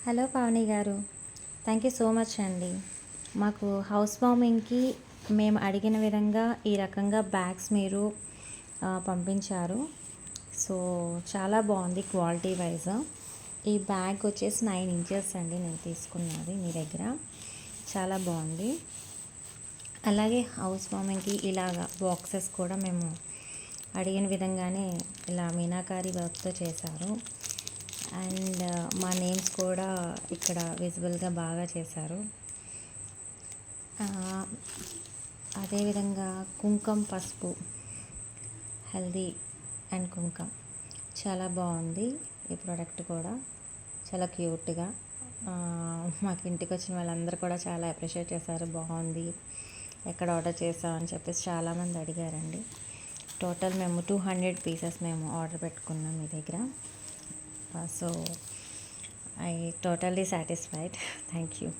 Hello Pavani గారు, thank you so much అండి. మాకు హౌస్ వార్మింగ్కి మేము అడిగిన విధంగా ఈ రకంగా బ్యాగ్స్ మీరు పంపించారు. సో చాలా బాగుంది క్వాలిటీ వైజ్. ఈ బ్యాగ్ వచ్చేసి 9 ఇంచెస్ అండి నేను తీసుకున్నది మీ దగ్గర. చాలా బాగుంది. అలాగే హౌస్ వార్మింగ్కి ఇలాగా బాక్సెస్ కూడా మేము అడిగిన విధంగానే ఇలా మీనాకారి వర్క్తో చేశారు. అండ్ మా నేమ్స్ కూడా ఇక్కడ విజిబుల్గా బాగా చేశారు. అదేవిధంగా కుంకుమ పసుపు, హల్దీ అండ్ కుంకుమ చాలా బాగుంది. ఈ ప్రోడక్ట్ కూడా చాలా క్యూట్గా మాకు ఇంటికి వచ్చిన వాళ్ళందరూ కూడా చాలా అప్రిషియేట్ చేశారు. బాగుంది, ఎక్కడ ఆర్డర్ చేసామని చెప్పేసి చాలామంది అడిగారండి. టోటల్ మేము 200 పీసెస్ మేము ఆర్డర్ పెట్టుకున్నాం మీ దగ్గర. So I totally satisfied. Thank you.